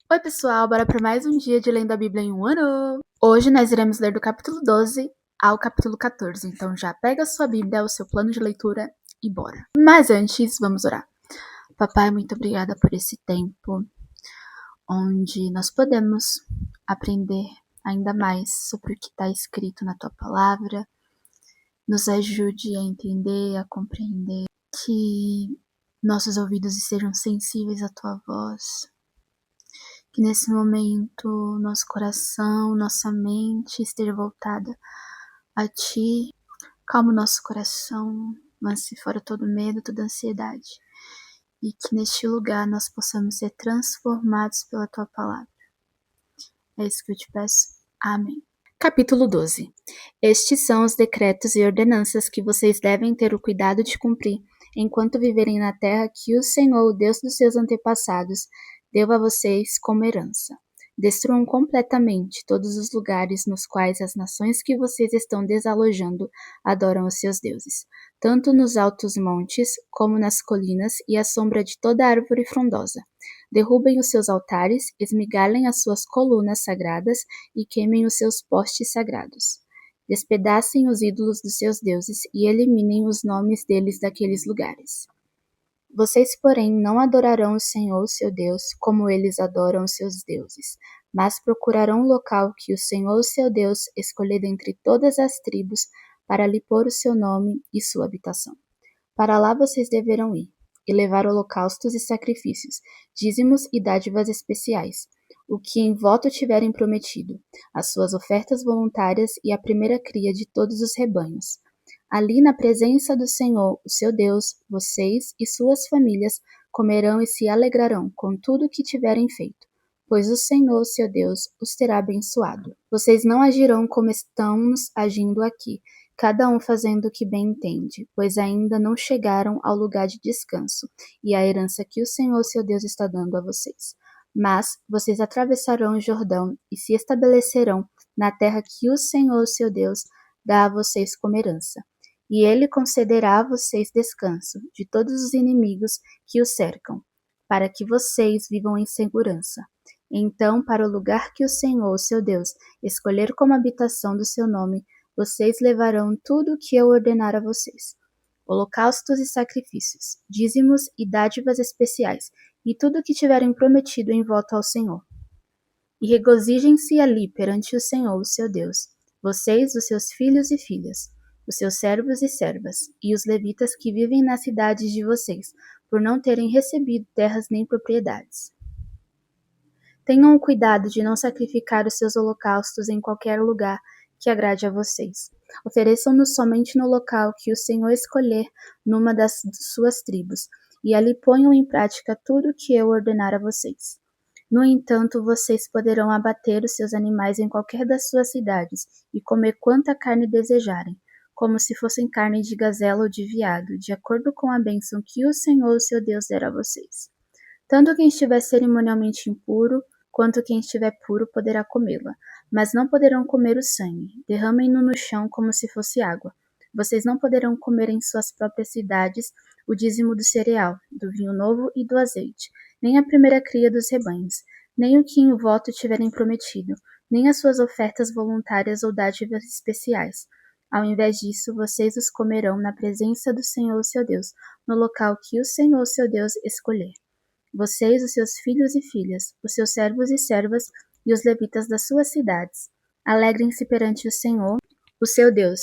Oi pessoal, bora para mais um dia de Lendo a Bíblia em um ano! Hoje nós iremos ler do capítulo 12 ao capítulo 14, então já pega a sua Bíblia, o seu plano de leitura e bora! Mas antes, vamos orar. Papai, muito obrigada por esse tempo onde nós podemos aprender ainda mais sobre o que está escrito na Tua Palavra. Nos ajude a entender, a compreender, que nossos ouvidos estejam sensíveis à Tua voz. Que nesse momento nosso coração, nossa mente esteja voltada a Ti. Calma o nosso coração, lance fora todo medo, toda ansiedade. E que neste lugar nós possamos ser transformados pela Tua Palavra. É isso que eu te peço. Amém. Capítulo 12. Estes são os decretos e ordenanças que vocês devem ter o cuidado de cumprir enquanto viverem na terra que o Senhor, o Deus dos seus antepassados, deu a vocês como herança. Destruam completamente todos os lugares nos quais as nações que vocês estão desalojando adoram os seus deuses, tanto nos altos montes como nas colinas e à sombra de toda árvore frondosa. Derrubem os seus altares, esmigalhem as suas colunas sagradas e queimem os seus postes sagrados. Despedacem os ídolos dos seus deuses e eliminem os nomes deles daqueles lugares. Vocês, porém, não adorarão o Senhor, seu Deus, como eles adoram os seus deuses, mas procurarão um local que o Senhor, seu Deus, escolher dentre todas as tribos para lhe pôr o seu nome e sua habitação. Para lá vocês deverão ir, e levar holocaustos e sacrifícios, dízimos e dádivas especiais, o que em voto tiverem prometido, as suas ofertas voluntárias e a primeira cria de todos os rebanhos. Ali, na presença do Senhor, o seu Deus, vocês e suas famílias comerão e se alegrarão com tudo o que tiverem feito, pois o Senhor, seu Deus, os terá abençoado. Vocês não agirão como estamos agindo aqui, cada um fazendo o que bem entende, pois ainda não chegaram ao lugar de descanso e à herança que o Senhor, seu Deus, está dando a vocês. Mas vocês atravessarão o Jordão e se estabelecerão na terra que o Senhor, seu Deus, dá a vocês como herança. E ele concederá a vocês descanso de todos os inimigos que os cercam, para que vocês vivam em segurança. Então, para o lugar que o Senhor, seu Deus, escolher como habitação do seu nome, vocês levarão tudo o que eu ordenar a vocês: holocaustos e sacrifícios, dízimos e dádivas especiais, e tudo o que tiverem prometido em voto ao Senhor. E regozijem-se ali perante o Senhor, o seu Deus, vocês, os seus filhos e filhas, os seus servos e servas, e os levitas que vivem nas cidades de vocês, por não terem recebido terras nem propriedades. Tenham o cuidado de não sacrificar os seus holocaustos em qualquer lugar que agrade a vocês. Ofereçam-nos somente no local que o Senhor escolher numa das suas tribos, e ali ponham em prática tudo o que eu ordenar a vocês. No entanto, vocês poderão abater os seus animais em qualquer das suas cidades e comer quanta carne desejarem, como se fossem carne de gazela ou de veado, de acordo com a bênção que o Senhor, seu Deus, der a vocês. Tanto quem estiver cerimonialmente impuro, quanto quem estiver puro poderá comê-la, mas não poderão comer o sangue. Derramem-no no chão como se fosse água. Vocês não poderão comer em suas próprias cidades o dízimo do cereal, do vinho novo e do azeite, nem a primeira cria dos rebanhos, nem o que em voto tiverem prometido, nem as suas ofertas voluntárias ou dádivas especiais. Ao invés disso, vocês os comerão na presença do Senhor seu Deus, no local que o Senhor seu Deus escolher. Vocês, os seus filhos e filhas, os seus servos e servas e os levitas das suas cidades. Alegrem-se perante o Senhor, o seu Deus,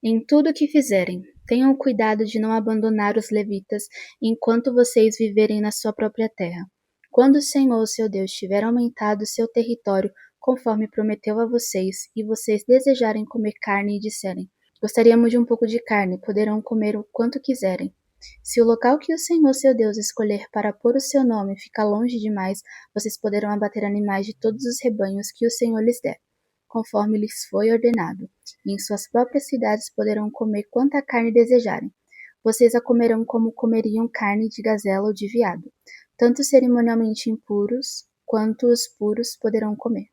em tudo o que fizerem. Tenham cuidado de não abandonar os levitas enquanto vocês viverem na sua própria terra. Quando o Senhor, o seu Deus, tiver aumentado o seu território, conforme prometeu a vocês, e vocês desejarem comer carne e disserem: gostaríamos de um pouco de carne, poderão comer o quanto quiserem. Se o local que o Senhor seu Deus escolher para pôr o seu nome ficar longe demais, vocês poderão abater animais de todos os rebanhos que o Senhor lhes der, conforme lhes foi ordenado, e em suas próprias cidades poderão comer quanta carne desejarem. Vocês a comerão como comeriam carne de gazela ou de veado. Tanto cerimonialmente impuros quanto os puros poderão comer.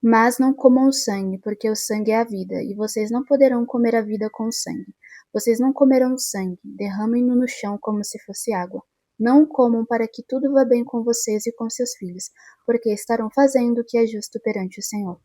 Mas não comam o sangue, porque o sangue é a vida, e vocês não poderão comer a vida com o sangue. Vocês não comerão o sangue, derramem-no no chão como se fosse água. Não o comam para que tudo vá bem com vocês e com seus filhos, porque estarão fazendo o que é justo perante o Senhor.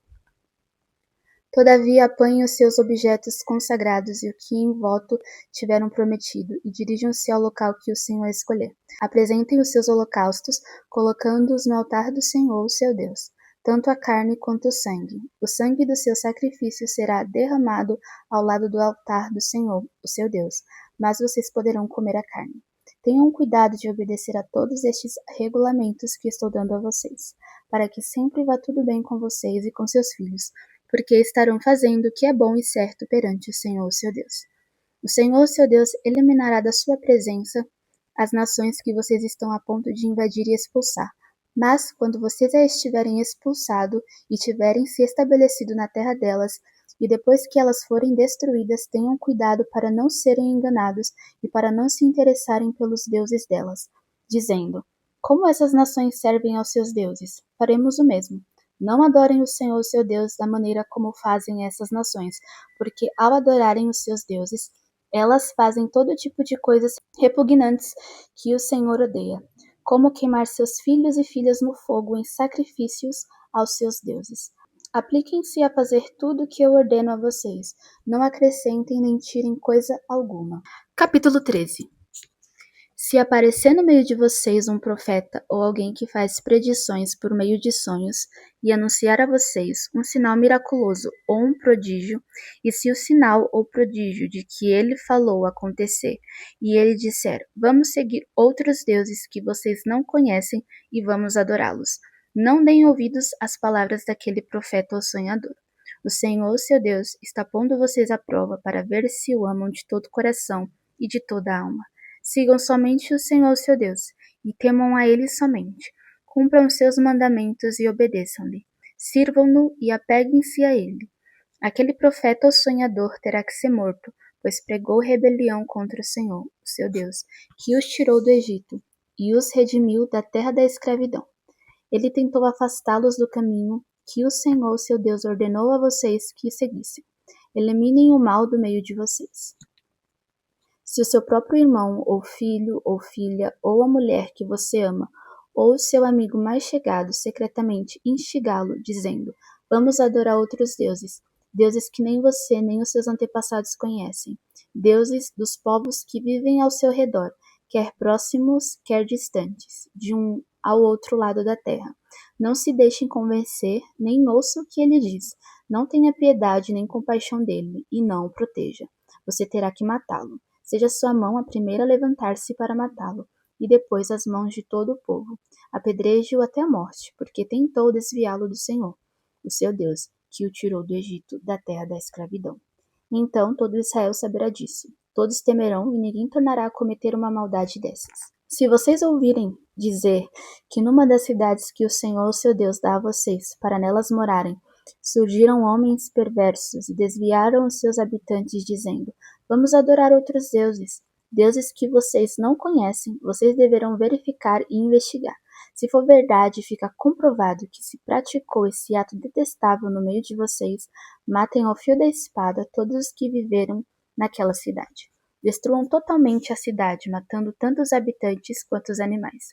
Todavia apanhem os seus objetos consagrados e o que em voto tiveram prometido, e dirijam-se ao local que o Senhor escolher. Apresentem os seus holocaustos, colocando-os no altar do Senhor, o seu Deus, tanto a carne quanto o sangue. O sangue do seu sacrifício será derramado ao lado do altar do Senhor, o seu Deus, mas vocês poderão comer a carne. Tenham cuidado de obedecer a todos estes regulamentos que estou dando a vocês, para que sempre vá tudo bem com vocês e com seus filhos, porque estarão fazendo o que é bom e certo perante o Senhor, seu Deus. O Senhor, seu Deus, eliminará da sua presença as nações que vocês estão a ponto de invadir e expulsar. Mas, quando vocês as tiverem expulsado e tiverem se estabelecido na terra delas, e depois que elas forem destruídas, tenham cuidado para não serem enganados e para não se interessarem pelos deuses delas, dizendo: como essas nações servem aos seus deuses, faremos o mesmo. Não adorem o Senhor, seu Deus, da maneira como fazem essas nações, porque ao adorarem os seus deuses, elas fazem todo tipo de coisas repugnantes que o Senhor odeia, como queimar seus filhos e filhas no fogo em sacrifícios aos seus deuses. Apliquem-se a fazer tudo o que eu ordeno a vocês. Não acrescentem nem tirem coisa alguma. Capítulo 13. Se aparecer no meio de vocês um profeta ou alguém que faz predições por meio de sonhos e anunciar a vocês um sinal miraculoso ou um prodígio, e se o sinal ou prodígio de que ele falou acontecer, e ele disser: vamos seguir outros deuses que vocês não conhecem e vamos adorá-los, não deem ouvidos às palavras daquele profeta ou sonhador. O Senhor, seu Deus, está pondo vocês à prova para ver se o amam de todo o coração e de toda a alma. Sigam somente o Senhor, seu Deus, e temam a Ele somente. Cumpram seus mandamentos e obedeçam-lhe. Sirvam-no e apeguem-se a Ele. Aquele profeta ou sonhador terá que ser morto, pois pregou rebelião contra o Senhor, o seu Deus, que os tirou do Egito e os redimiu da terra da escravidão. Ele tentou afastá-los do caminho que o Senhor, seu Deus, ordenou a vocês que seguissem. Eliminem o mal do meio de vocês. Se o seu próprio irmão, ou filho, ou filha, ou a mulher que você ama, ou o seu amigo mais chegado secretamente instigá-lo, dizendo: vamos adorar outros deuses, deuses que nem você nem os seus antepassados conhecem, deuses dos povos que vivem ao seu redor, quer próximos, quer distantes, de um ao outro lado da terra. Não se deixem convencer, nem ouça o que ele diz. Não tenha piedade nem compaixão dele, e não o proteja. Você terá que matá-lo. Seja sua mão a primeira a levantar-se para matá-lo, e depois as mãos de todo o povo. Apedreje-o até a morte, porque tentou desviá-lo do Senhor, o seu Deus, que o tirou do Egito, da terra da escravidão. Então todo Israel saberá disso. Todos temerão, e ninguém tornará a cometer uma maldade dessas. Se vocês ouvirem dizer que numa das cidades que o Senhor, o seu Deus, dá a vocês, para nelas morarem, surgiram homens perversos e desviaram os seus habitantes, dizendo: vamos adorar outros deuses, deuses que vocês não conhecem, vocês deverão verificar e investigar. Se for verdade, fica comprovado que se praticou esse ato detestável no meio de vocês, matem ao fio da espada todos os que viveram naquela cidade. Destruam totalmente a cidade, matando tanto os habitantes quanto os animais.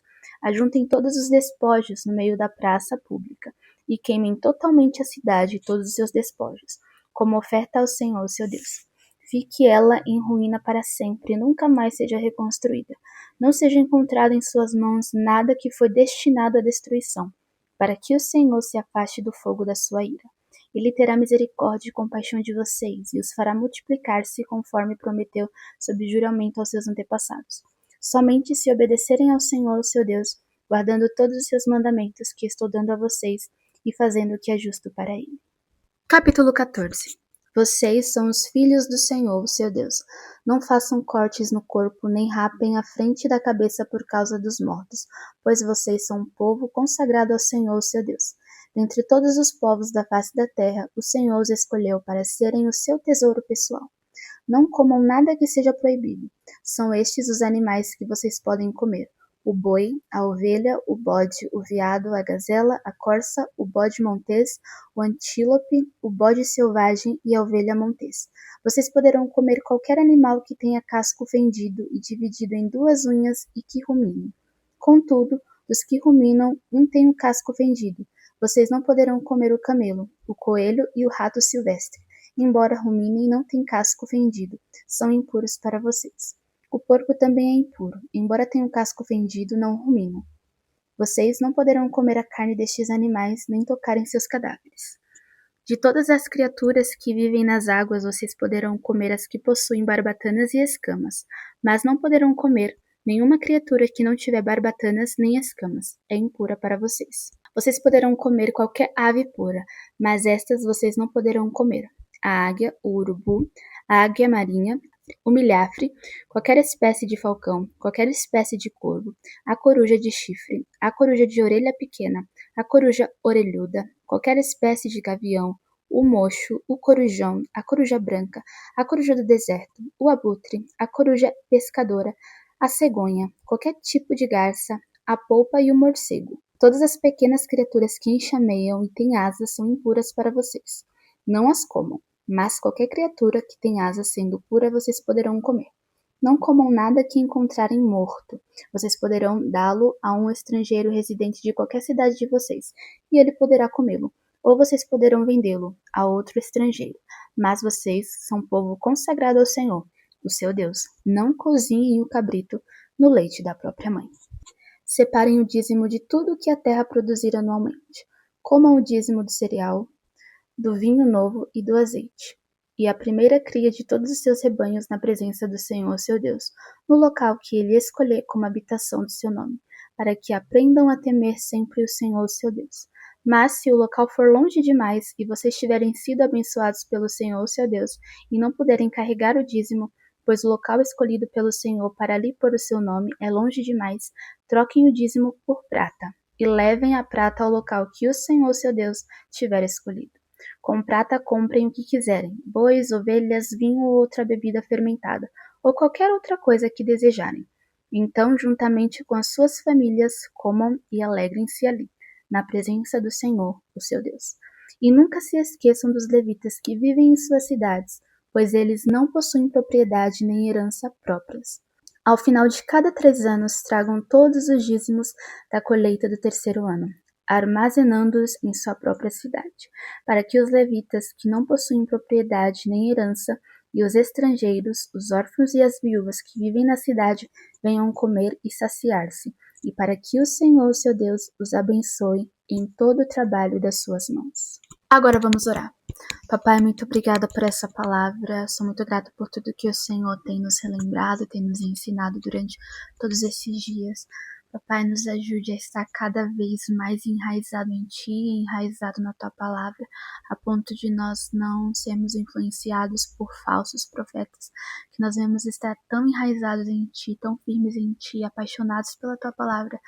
Ajuntem todos os despojos no meio da praça pública e queimem totalmente a cidade e todos os seus despojos, como oferta ao Senhor, seu Deus. Fique ela em ruína para sempre e nunca mais seja reconstruída. Não seja encontrado em suas mãos nada que foi destinado à destruição, para que o Senhor se afaste do fogo da sua ira. Ele terá misericórdia e compaixão de vocês e os fará multiplicar-se conforme prometeu sob juramento aos seus antepassados. Somente se obedecerem ao Senhor, seu Deus, guardando todos os seus mandamentos que estou dando a vocês e fazendo o que é justo para ele. Capítulo 14. Vocês são os filhos do Senhor, seu Deus. Não façam cortes no corpo, nem rapem a frente da cabeça por causa dos mortos, pois vocês são um povo consagrado ao Senhor, seu Deus. Dentre todos os povos da face da terra, o Senhor os escolheu para serem o seu tesouro pessoal. Não comam nada que seja proibido. São estes os animais que vocês podem comer: o boi, a ovelha, o bode, o veado, a gazela, a corça, o bode montês, o antílope, o bode selvagem e a ovelha montês. Vocês poderão comer qualquer animal que tenha casco fendido e dividido em 2 unhas e que rumine. Contudo, dos que ruminam, um tem o casco fendido. Vocês não poderão comer o camelo, o coelho e o rato silvestre. Embora ruminem, não têm casco fendido. São impuros para vocês. O porco também é impuro. Embora tenha o casco fendido, não rumina. Vocês não poderão comer a carne destes animais, nem tocar em seus cadáveres. De todas as criaturas que vivem nas águas, vocês poderão comer as que possuem barbatanas e escamas, mas não poderão comer nenhuma criatura que não tiver barbatanas nem escamas. É impura para vocês. Vocês poderão comer qualquer ave pura, mas estas vocês não poderão comer: a águia, o urubu, a águia marinha, o milhafre, qualquer espécie de falcão, qualquer espécie de corvo, a coruja de chifre, a coruja de orelha pequena, a coruja orelhuda, qualquer espécie de gavião, o mocho, o corujão, a coruja branca, a coruja do deserto, o abutre, a coruja pescadora, a cegonha, qualquer tipo de garça, a polpa e o morcego. Todas as pequenas criaturas que enxameiam e têm asas são impuras para vocês. Não as comam. Mas qualquer criatura que tem asas sendo pura, vocês poderão comer. Não comam nada que encontrarem morto. Vocês poderão dá-lo a um estrangeiro residente de qualquer cidade de vocês, e ele poderá comê-lo. Ou vocês poderão vendê-lo a outro estrangeiro. Mas vocês são povo consagrado ao Senhor, o seu Deus. Não cozinhem o cabrito no leite da própria mãe. Separem o dízimo de tudo que a terra produzir anualmente. Comam o dízimo do cereal, do vinho novo e do azeite, e a primeira cria de todos os seus rebanhos na presença do Senhor seu Deus, no local que ele escolher como habitação do seu nome, para que aprendam a temer sempre o Senhor seu Deus. Mas se o local for longe demais e vocês tiverem sido abençoados pelo Senhor seu Deus e não puderem carregar o dízimo, pois o local escolhido pelo Senhor para ali pôr o seu nome é longe demais, troquem o dízimo por prata e levem a prata ao local que o Senhor seu Deus tiver escolhido. Com prata comprem o que quiserem: bois, ovelhas, vinho ou outra bebida fermentada, ou qualquer outra coisa que desejarem. Então, juntamente com as suas famílias, comam e alegrem-se ali, na presença do Senhor, o seu Deus. E nunca se esqueçam dos levitas que vivem em suas cidades, pois eles não possuem propriedade nem herança próprias. Ao final de cada 3 anos, tragam todos os dízimos da colheita do 3º ano, armazenando-os em sua própria cidade, para que os levitas, que não possuem propriedade nem herança, e os estrangeiros, os órfãos e as viúvas que vivem na cidade, venham comer e saciar-se, e para que o Senhor, seu Deus, os abençoe em todo o trabalho das suas mãos. Agora vamos orar. Papai, muito obrigada por essa palavra. Sou muito grata por tudo que o Senhor tem nos relembrado, tem nos ensinado durante todos esses dias. Papai, nos ajude a estar cada vez mais enraizado em Ti, enraizado na Tua palavra, a ponto de nós não sermos influenciados por falsos profetas, que nós venhamos estar tão enraizados em Ti, tão firmes em Ti, apaixonados pela Tua palavra,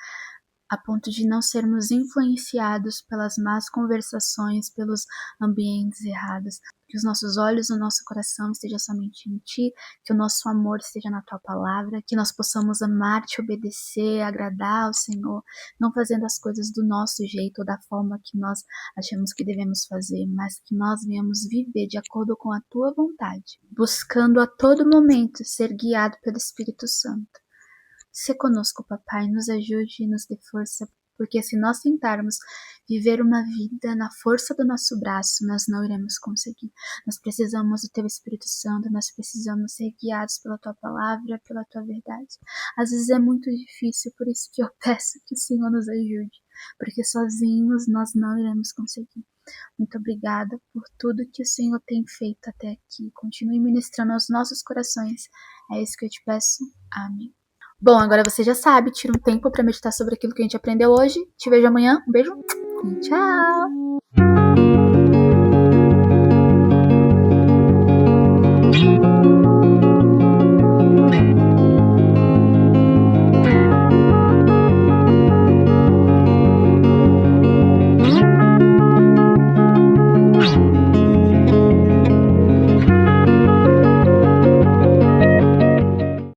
a ponto de não sermos influenciados pelas más conversações, pelos ambientes errados. Que os nossos olhos, o nosso coração esteja somente em Ti, que o nosso amor esteja na Tua palavra, que nós possamos amar-Te, obedecer, agradar ao Senhor, não fazendo as coisas do nosso jeito ou da forma que nós achamos que devemos fazer, mas que nós venhamos viver de acordo com a Tua vontade, buscando a todo momento ser guiado pelo Espírito Santo. Se conosco, papai, nos ajude e nos dê força, porque se nós tentarmos viver uma vida na força do nosso braço, nós não iremos conseguir. Nós precisamos do Teu Espírito Santo, nós precisamos ser guiados pela Tua palavra, pela Tua verdade. Às vezes é muito difícil, por isso que eu peço que o Senhor nos ajude, porque sozinhos nós não iremos conseguir. Muito obrigada por tudo que o Senhor tem feito até aqui. Continue ministrando aos nossos corações. É isso que eu te peço. Amém. Bom, agora você já sabe, tira um tempo para meditar sobre aquilo que a gente aprendeu hoje. Te vejo amanhã. Um beijo e tchau!